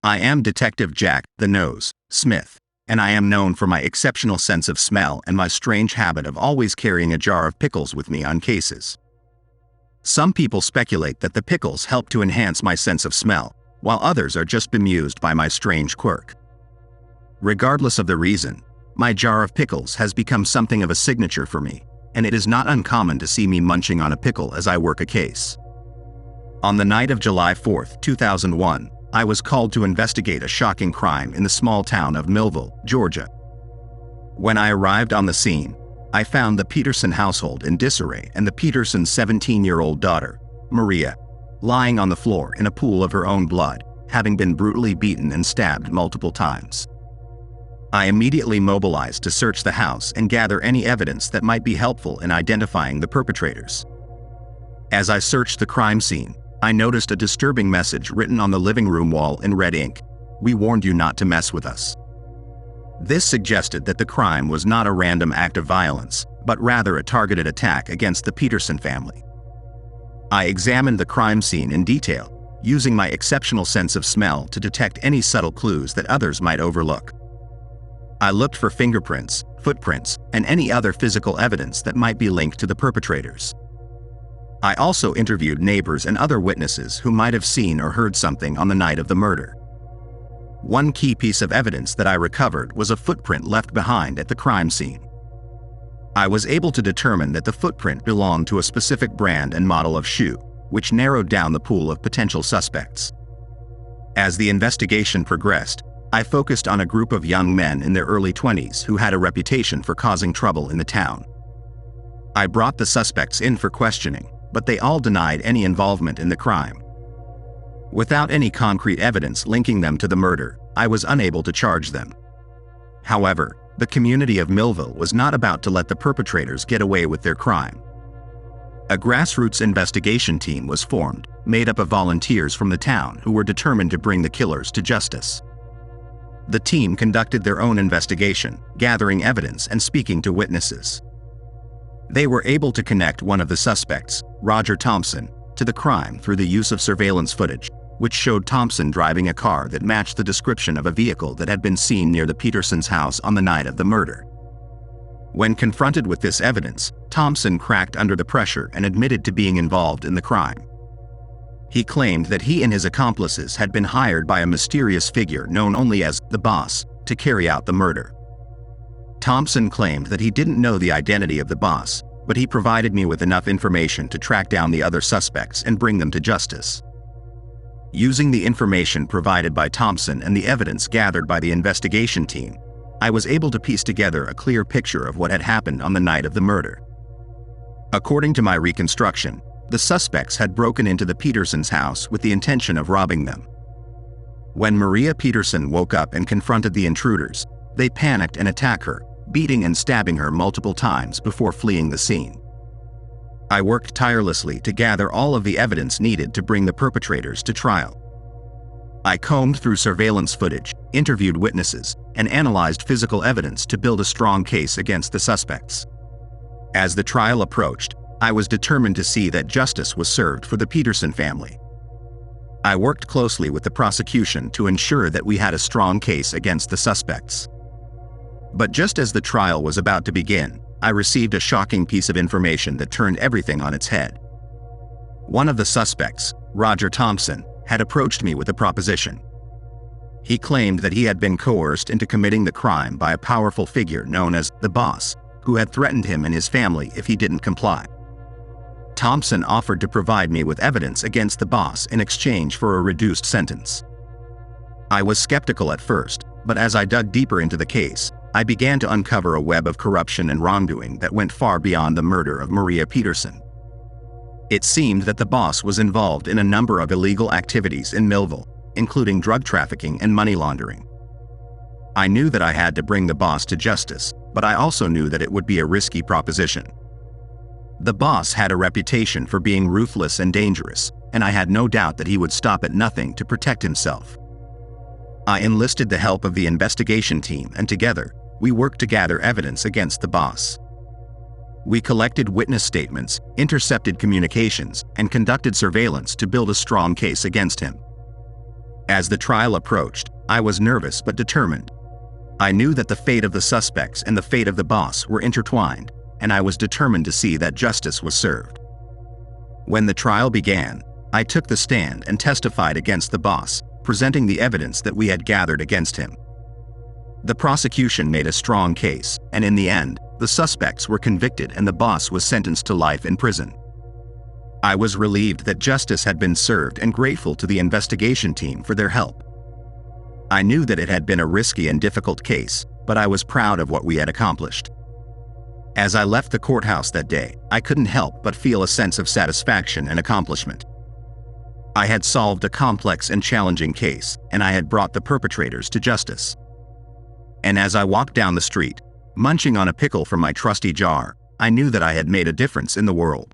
I am Detective Jack the Nose Smith, and I am known for my exceptional sense of smell and my strange habit of always carrying a jar of pickles with me on cases. Some people speculate that the pickles help to enhance my sense of smell, while others are just bemused by my strange quirk. Regardless of the reason, my jar of pickles has become something of a signature for me, and it is not uncommon to see me munching on a pickle as I work a case. On the night of July 4, 2001, I was called to investigate a shocking crime in the small town of Millville, Georgia. When I arrived on the scene, I found the Peterson household in disarray and the Peterson's 17-year-old daughter, Maria, lying on the floor in a pool of her own blood, having been brutally beaten and stabbed multiple times. I immediately mobilized to search the house and gather any evidence that might be helpful in identifying the perpetrators. As I searched the crime scene, I noticed a disturbing message written on the living room wall in red ink: "We warned you not to mess with us." This suggested that the crime was not a random act of violence, but rather a targeted attack against the Peterson family. I examined the crime scene in detail, using my exceptional sense of smell to detect any subtle clues that others might overlook. I looked for fingerprints, footprints, and any other physical evidence that might be linked to the perpetrators. I also interviewed neighbors and other witnesses who might have seen or heard something on the night of the murder. One key piece of evidence that I recovered was a footprint left behind at the crime scene. I was able to determine that the footprint belonged to a specific brand and model of shoe, which narrowed down the pool of potential suspects. As the investigation progressed, I focused on a group of young men in their early 20s who had a reputation for causing trouble in the town. I brought the suspects in for questioning, but they all denied any involvement in the crime. Without any concrete evidence linking them to the murder, I was unable to charge them. However, the community of Millville was not about to let the perpetrators get away with their crime. A grassroots investigation team was formed, made up of volunteers from the town who were determined to bring the killers to justice. The team conducted their own investigation, gathering evidence and speaking to witnesses. They were able to connect one of the suspects, Roger Thompson, to the crime through the use of surveillance footage, which showed Thompson driving a car that matched the description of a vehicle that had been seen near the Petersons' house on the night of the murder. When confronted with this evidence, Thompson cracked under the pressure and admitted to being involved in the crime. He claimed that he and his accomplices had been hired by a mysterious figure known only as the Boss to carry out the murder. Thompson claimed that he didn't know the identity of the boss, but he provided me with enough information to track down the other suspects and bring them to justice. Using the information provided by Thompson and the evidence gathered by the investigation team, I was able to piece together a clear picture of what had happened on the night of the murder. According to my reconstruction, the suspects had broken into the Petersons' house with the intention of robbing them. When Maria Peterson woke up and confronted the intruders, they panicked and attacked her, beating and stabbing her multiple times before fleeing the scene. I worked tirelessly to gather all of the evidence needed to bring the perpetrators to trial. I combed through surveillance footage, interviewed witnesses, and analyzed physical evidence to build a strong case against the suspects. As the trial approached, I was determined to see that justice was served for the Peterson family. I worked closely with the prosecution to ensure that we had a strong case against the suspects. But just as the trial was about to begin, I received a shocking piece of information that turned everything on its head. One of the suspects, Roger Thompson, had approached me with a proposition. He claimed that he had been coerced into committing the crime by a powerful figure known as the Boss, who had threatened him and his family if he didn't comply. Thompson offered to provide me with evidence against the Boss in exchange for a reduced sentence. I was skeptical at first, but as I dug deeper into the case, I began to uncover a web of corruption and wrongdoing that went far beyond the murder of Maria Peterson. It seemed that the Boss was involved in a number of illegal activities in Millville, including drug trafficking and money laundering. I knew that I had to bring the Boss to justice, but I also knew that it would be a risky proposition. The Boss had a reputation for being ruthless and dangerous, and I had no doubt that he would stop at nothing to protect himself. I enlisted the help of the investigation team, and together, we worked to gather evidence against the Boss. We collected witness statements, intercepted communications, and conducted surveillance to build a strong case against him. As the trial approached, I was nervous but determined. I knew that the fate of the suspects and the fate of the boss were intertwined, and I was determined to see that justice was served. When the trial began, I took the stand and testified against the boss, presenting the evidence that we had gathered against him. The prosecution made a strong case, and in the end, the suspects were convicted and the boss was sentenced to life in prison. I was relieved that justice had been served and grateful to the investigation team for their help. I knew that it had been a risky and difficult case, but I was proud of what we had accomplished. As I left the courthouse that day, I couldn't help but feel a sense of satisfaction and accomplishment. I had solved a complex and challenging case, and I had brought the perpetrators to justice. And as I walked down the street, munching on a pickle from my trusty jar, I knew that I had made a difference in the world.